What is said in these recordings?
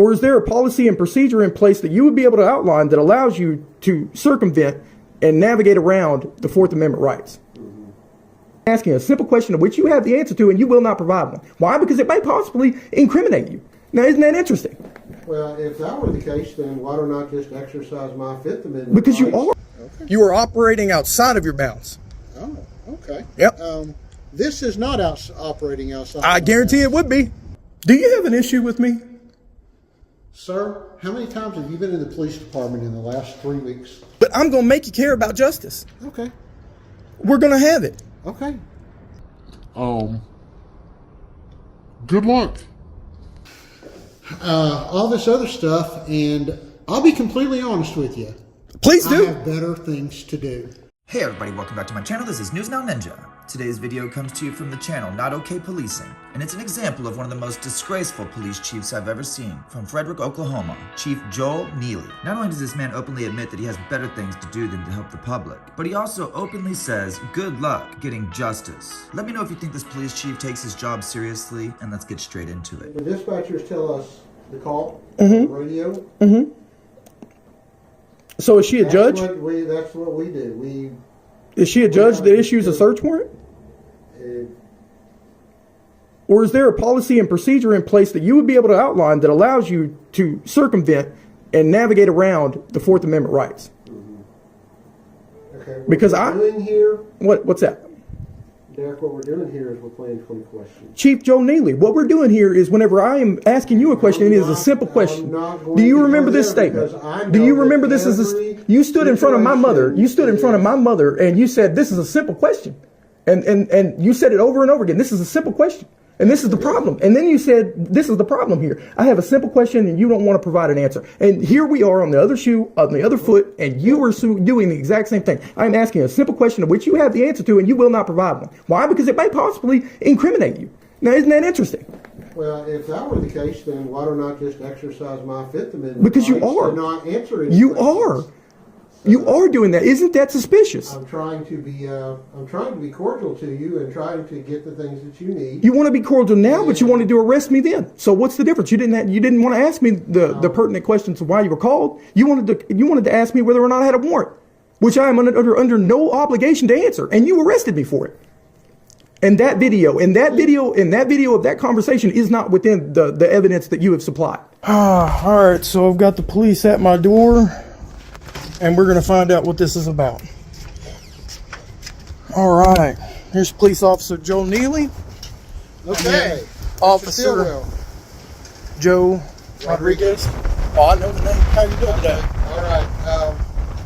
Or is there a policy and procedure in place that you would be able to outline that allows you to circumvent and navigate around the Fourth Amendment rights? Asking a simple question of which you have the answer to, and you will not provide one. Why? Because it may possibly incriminate you. Now, isn't that interesting? Well, if that were the case, then why don't I just exercise my Fifth Amendment Because you rights? are. Okay. You are operating outside of your bounds. Oh, okay. Yep. This is not operating outside. I guarantee it would be. Do you have an issue with me? Sir, how many times have you been in the police department in the last 3 weeks? But I'm going to make you care about justice. Okay. We're going to have it. Okay. Good luck. All this other stuff, and I'll be completely honest with you. Please do. I have better things to do. Hey everybody, welcome back to my channel. This is News Now Ninja. Today's video comes to you from the channel Not Okay Policing, and it's an example of one of the most disgraceful police chiefs I've ever seen. From Frederick, Oklahoma, Chief Joel Neely. Not only does this man openly admit that he has better things to do than to help the public, but he also openly says, good luck getting justice. Let me know if you think this police chief takes his job seriously, and let's get straight into it. The dispatchers tell us the call on the radio. Mm-hmm. So is she a judge? That's what we do. Is she a judge that issues a search warrant? Or is there a policy and procedure in place that you would be able to outline that allows you to circumvent and navigate around the Fourth Amendment rights? Okay. Because doing here, what's that? Derek, what we're doing here is we're playing 20 questions. Chief Joe Neely, what we're doing here is whenever I am asking you a question, it is a simple question. Do you remember this statement? Do you remember this as you stood in front of my mother? You stood in front of my mother and you said, this is a simple question. And you said it over and over again. This is a simple question. And this is the problem. And then you said, this is the problem here. I have a simple question and you don't want to provide an answer. And here we are on the other shoe, on the other foot, and you are doing the exact same thing. I'm asking a simple question of which you have the answer to, and you will not provide one. Why? Because it may possibly incriminate you. Now, isn't that interesting? Well, if that were the case, then why don't I just exercise my Fifth Amendment because you rights are. to not answer any You questions? are. You are doing that. Isn't that suspicious? I'm trying to be cordial to you and trying to get the things that you need. You want to be cordial now, but you wanted to arrest me then. So what's the difference? You didn't want to ask me the pertinent questions of why you were called. You wanted to ask me whether or not I had a warrant, which I am under no obligation to answer, and you arrested me for it. And that video of that conversation is not within the evidence that you have supplied. All right, so I've got the police at my door. And we're going to find out what this is about. All right. Here's Police Officer Joe Neely. Okay. Officer Joe Rodriguez. Oh, I know the name. How you doing today? All right.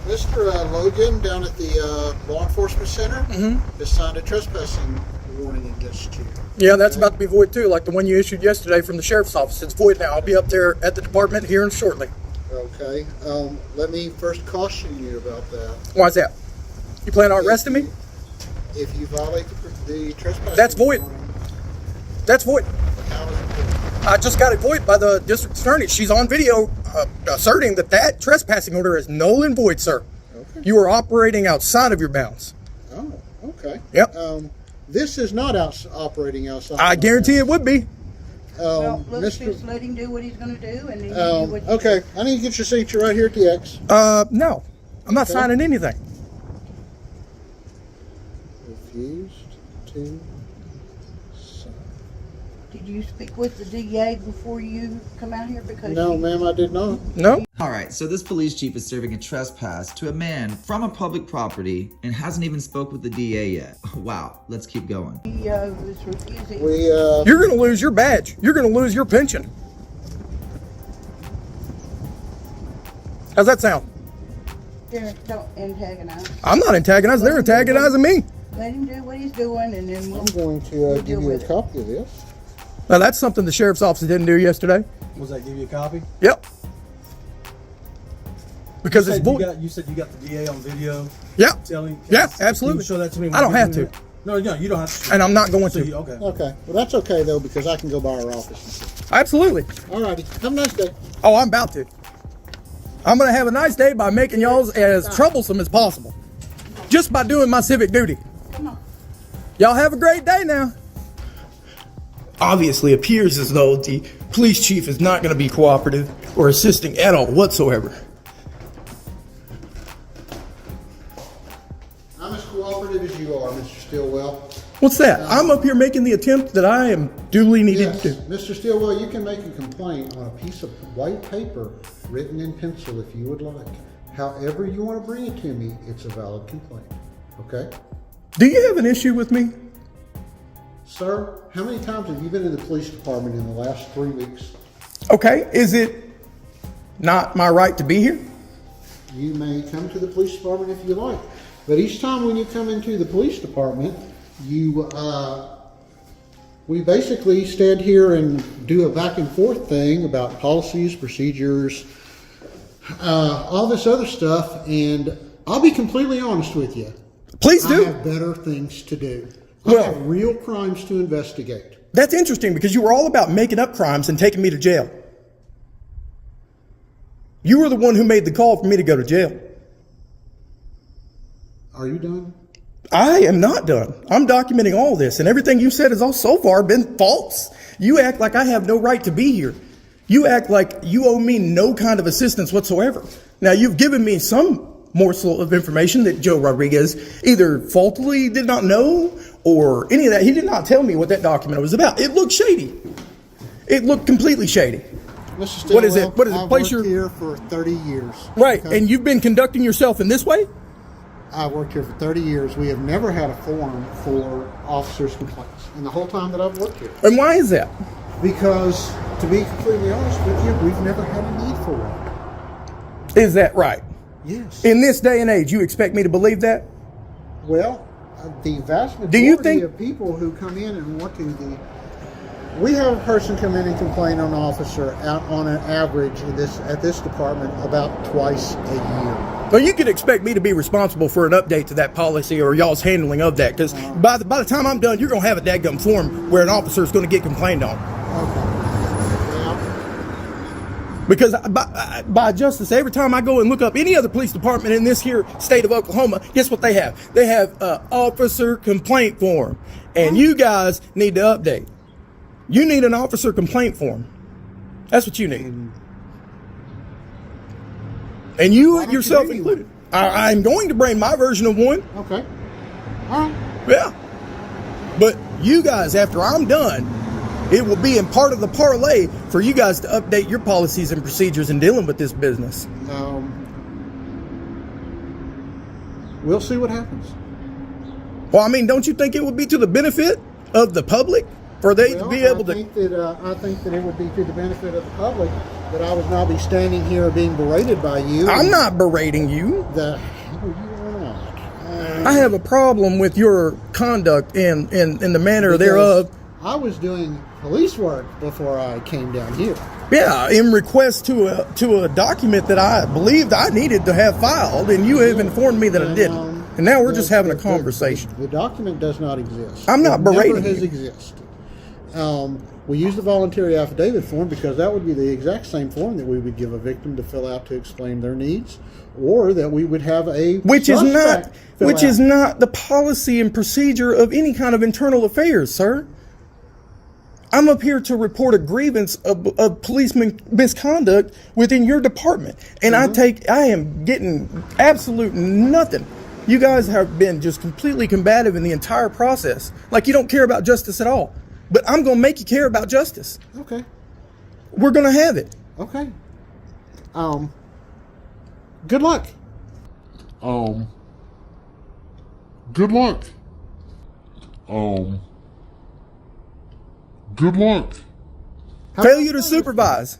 Mr. Logan down at the Law Enforcement Center has signed a trespassing warning against you. Yeah, that's about to be void too, like the one you issued yesterday from the Sheriff's Office. It's void now. I'll be up there at the department here shortly. Okay. Let me first caution you about that. Why is that? You plan on arresting me? If you violate the trespassing That's void. warning, That's void. how is it void? I just got it void by the district attorney. She's on video asserting that trespassing order is null and void, sir. Okay. You are operating outside of your bounds. Oh, okay. Yep. This is not operating outside. I guarantee it would be. Well, let's just let him do what he's going to do, and then you do what you okay, I need to get your signature right here at the X. No. I'm not signing anything. Refused to sign. Did you speak with the DA before you come out here? Because No, ma'am, I did not. No. Alright, so this police chief is serving a trespass to a man from a public property and hasn't even spoke with the DA yet. Wow, let's keep going. he was refusing. You're going to lose your badge. You're going to lose your pension. How's that sound? Derek, don't antagonize. I'm not antagonizing. They're antagonizing me. Let him do what he's doing, and then we'll. I'm going to we'll give deal you a with it. copy of this. Now, that's something the Sheriff's Office didn't do yesterday. Was that give you a copy? Yep. Because it's void. You said you got the DA on video. Yeah. Telling. Yeah, Can absolutely. you show that to me. I don't have to. No, you don't have to. And I'm not going So to. okay. Okay, well that's okay though because I can go by our office and see. Absolutely. Alrighty, have a nice day. Oh, I'm about to. I'm going to have a nice day by making y'all as troublesome as possible. Just by doing my civic duty. Come on. Y'all have a great day now. Obviously appears as though the police chief is not going to be cooperative or assisting at all whatsoever. I'm as cooperative as you are, Mr. Stillwell. What's that? I'm up here making the attempt that I am duly needed Yes, to do. Mr. Stillwell, you can make a complaint on a piece of white paper written in pencil if you would like. However you want to bring it to me, it's a valid complaint. Okay? Do you have an issue with me? Sir, how many times have you been in the police department in the last 3 weeks? Okay, is it not my right to be here? You may come to the police department if you like. But each time when you come into the police department, we basically stand here and do a back and forth thing about policies, procedures, all this other stuff. And I'll be completely honest with you. Please do. I have better things to do. Well- I have real crimes to investigate. That's interesting because you were all about making up crimes and taking me to jail. You were the one who made the call for me to go to jail. Are you done? I am not done. I'm documenting all this, and everything you said has all so far been false. You act like I have no right to be here. You act like you owe me no kind of assistance whatsoever. Now, you've given me some morsel of information that Joe Rodriguez either faultily did not know or any of that. He did not tell me what that document was about. It looked shady. It looked completely shady. Mr. Stillwell, What is it? What is it? I've Place worked your- here for 30 years. Right, Okay? and you've been conducting yourself in this way? I've worked here for 30 years. We have never had a forum for officers' complaints in the whole time that I've worked here. And why is that? Because, to be completely honest with you, we've never had a need for one. Is that right? Yes. In this day and age, you expect me to believe that? Well, the vast Do you majority think- of people who come in and want to, we have a person come in and complain on an officer out on an average at this department about twice a year. Well, you could expect me to be responsible for an update to that policy or y'all's handling of that, because by the time I'm done, you're going to have a dadgum form where an officer is going to get complained on. Okay. Yeah. Because by justice, every time I go and look up any other police department in this here state of Oklahoma, guess what they have? They have an officer complaint form. And you guys need to update. You need an officer complaint form. That's what you need. And you Why don't you yourself bring me included. I'm going to bring my version of one. Okay. All right. Yeah. But you guys, after I'm done, it will be in part of the parlay for you guys to update your policies and procedures in dealing with this business. We'll see what happens. Well, I mean, don't you think it would be to the benefit of the public for they to be able I to? think that it would be to the benefit of the public that I would not be standing here being berated by you. I'm not berating you. You are not. I have a problem with your conduct and the manner Because thereof. I was doing police work before I came down here. Yeah, in request to a document that I believed I needed to have filed, and you have informed me that I didn't. And now we're just having a conversation. The document does not exist. I'm not berating It never has you. existed. We use the voluntary affidavit form because that would be the exact same form that we would give a victim to fill out to explain their needs, or that we would have a Which is suspect not the policy and procedure of any kind of internal affairs, sir. I'm up here to report a grievance of policeman misconduct within your department, and I am getting absolute nothing. You guys have been just completely combative in the entire process, like you don't care about justice at all. But I'm gonna make you care about justice. Okay. We're gonna have it. Okay. Good luck. Good luck. Good luck. Failure to supervise.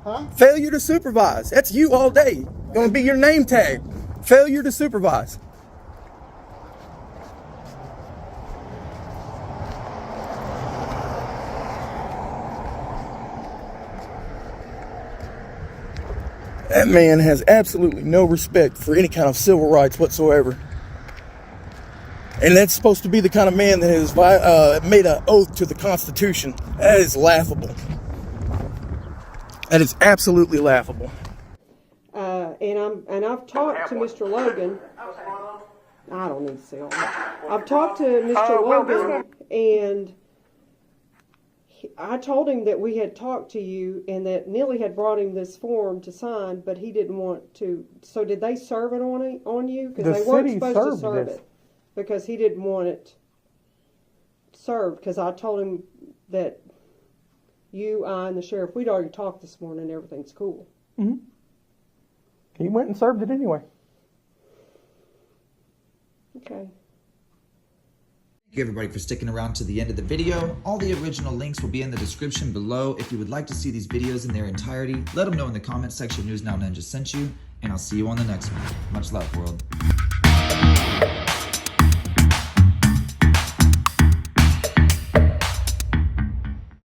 Huh? Failure to supervise. That's you all day. Gonna be your name tag. Failure to supervise. That man has absolutely no respect for any kind of civil rights whatsoever. And that's supposed to be the kind of man that has made an oath to the Constitution. That is laughable. That is absolutely laughable. And I've talked to Mr. Logan. I don't need to say all that. I've talked to Mr. Logan, and I told him that we had talked to you and that Neely had brought him this form to sign, but he didn't want to. So did they serve it on you? Because The they weren't city supposed to served serve this. it because he didn't want it served. Because I told him that you, I, and the sheriff, we'd already talked this morning and everything's cool. He went and served it anyway. Okay. Thank you everybody for sticking around to the end of the video. All the original links will be in the description below. If you would like to see these videos in their entirety, let them know in the comments section News Now Ninja sent you, and I'll see you on the next one. Much love, world.